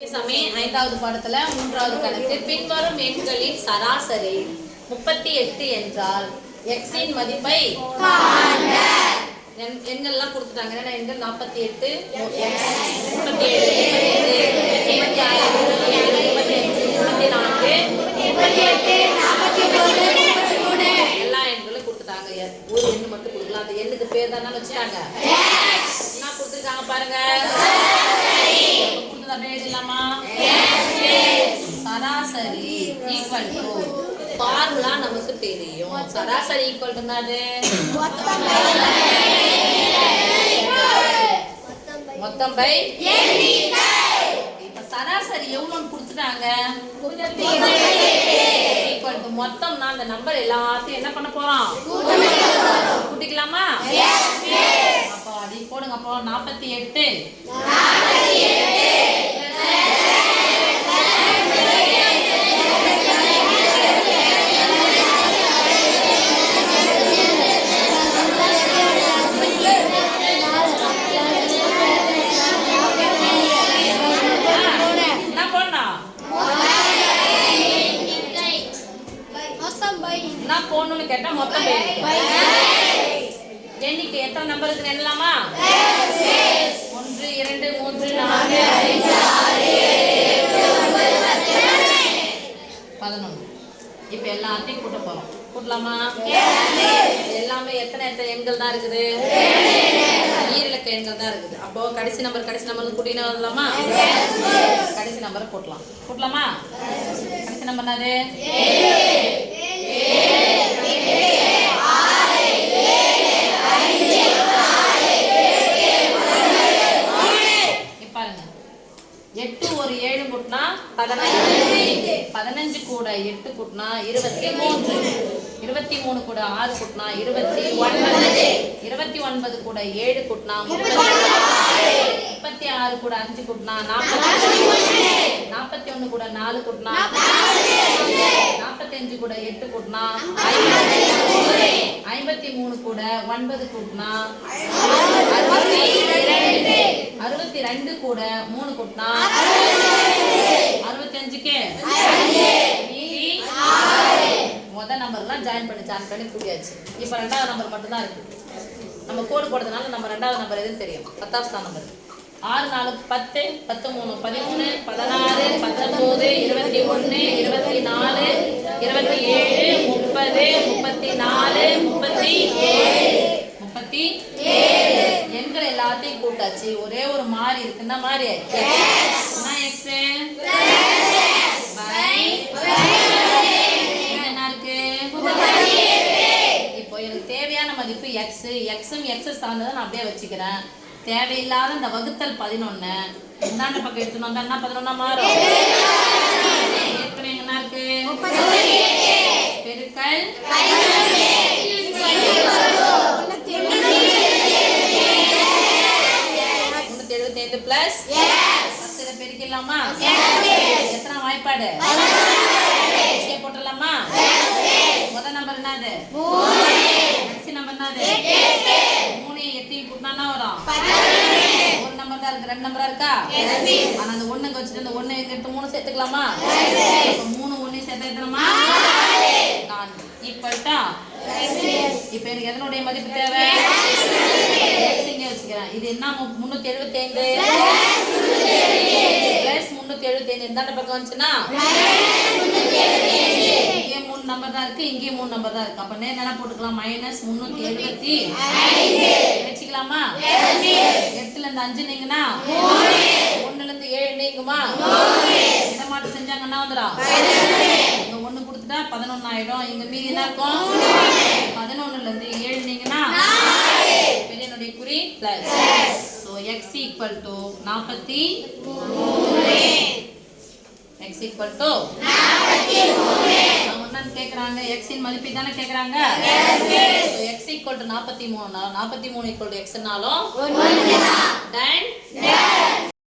ஐந்தாவது பாடத்துல மூன்றாவது கணக்கு பின்வரும் எண்களின் சராசரி 38 என்றால் x இன் மதிப்பை எண்கள்லாம் கொடுத்துட்டாங்க. என்ன எண்கள்? 48, x 37, எல்லா எண்களும் கொடுத்துட்டாங்க. ஒரு எண்ணு மட்டும் கொடுக்கலாம். அந்த எண்ணுக்கு பேர் தான் வச்சுட்டாங்க. என்ன கொடுத்துருக்காங்க பாருங்க. சராசரி ஈக்குவல் டு ஃபார்முலா நமக்கு தெரியும். சராசரி ஈக்குவல் டு என்னது? மொத்தம் பை எண்ணிக்கை. இப்ப சராசரி எவ்வளவுன்னு கொடுத்துட்டாங்க. ஈக்குவல் டு மொத்தம்னா அந்த நம்பர் எல்லாத்தையும் என்ன பண்ண போறோம்? கூட்டிக்கலாமா? அப்போ அடி போடுங்க. அப்போ 48 போடணும்னு கேட்டா மொத்தம் எண்ணிக்கை எத்தனை நம்பர் இருக்கு எண்ணலாமா? 1 2 3 4 5 6 7 11. இப்ப எல்லாத்தையும் கூட்ட போறோம். கூட்டலாமா? எல்லாமே எத்தனை எண்கள் தான் இருக்குது? ஈரிலக்க எண்கள் தான் இருக்குது. அப்போ கடைசி நம்பர் கூட்டினா வரலாமா? கடைசி நம்பரை கூட்டலாம். கூட்டலாமா? கடைசி நம்பர் என்னது? பாருங்க, 8 ஒரு 7 கூட்டினா 15, 15 கூட 8 கூட்டினா 23, 23 கூட 6 கூட்டினா 29, 29 கூட 7 கூட்டினா 36 கூட 5 கூட்டினா 41, 41 கூட 4 கூட்டினா 45 கூட 8 கூட்டினா 53 கூட 9 கூட்டினா 62 கூட 3 கூட்டினா 65க்கு முதல் நம்பர்லாம் ஜாயின் பண்ணி கூட்டியாச்சு. இப்போ ரெண்டாவது நம்பர் மட்டும் தான் இருக்கு. நம்ம கோடு போடுறதுனால நம்ம ரெண்டாவது நம்பர் எதுன்னு தெரியும். 10வது நம்பர் 6 4 10 13 13 16 19 21 24 27 30 34 37 எண்கள் எல்லாத்தையும் கூட்டாச்சு. ஒரே ஒரு மாறி இருக்குன்னா மாறி x என்ன இருக்கு? இப்போ எனக்கு தேவையான மதிப்பு x சார்ந்ததை நான் அப்படியே வச்சுக்கிறேன். தேவையில்லாத இந்த வகுத்தல் 11 இந்தாண்ட பக்கம் எடுத்துன்னு வந்தா என்ன 11 மாறும்? ஏற்கனவே என்ன இருக்கு? பெருக்கல் 375 பிளஸ் பெருக்கலாமா? எத்தனை வாய்ப்பாடு? போட்டுடலாமா? முதல் நம்பர் என்னது? கடைசி நம்பர் என்னது? 3 8 கூட்டினா வரும். ஒரு நம்பர் தான் இருக்கு. 2 நம்பரா இருக்கா? ஆனா அந்த 1 வச்சுட்டு அந்த 1 எடுத்து 3 சேர்த்துக்கலாமா? 3 1 சேர்த்தா எத்தனைமா? 4. ஈக்குவல்டா இப்போ எனக்கு எதனுடைய மதிப்பு தேவை? இங்க வச்சுக்கிறேன். இது என்ன? 375 பிளஸ் 375 இந்த பக்கம் வந்துச்சுன்னா இங்கே 3 நம்பர் தான் இருக்கு, இங்கே 3 நம்பர் தான் இருக்கு. அப்ப நேரா போட்டுக்கலாம். மைனஸ் 375 வச்சுக்கலாமா? 8ல இருந்து 5 நீங்கன்னா 1ல இருந்து 7 நீங்குமா? இதை மட்டும் செஞ்சாங்கன்னா வந்துடும். இங்க 1 கொடுத்துட்டா 11 ஆயிடும். இங்க மீதி என்ன இருக்கும்? 11ல இருந்து 7 நீங்கன்னா பெரியனுடைய குறி plus. So x equal to 43. x equal to 43. அவங்க என்ன கேக்குறாங்க? x இன் மதிப்பை தானே கேக்குறாங்க. So x equal to 43. 43 equal to x னாலும் 1 தான்.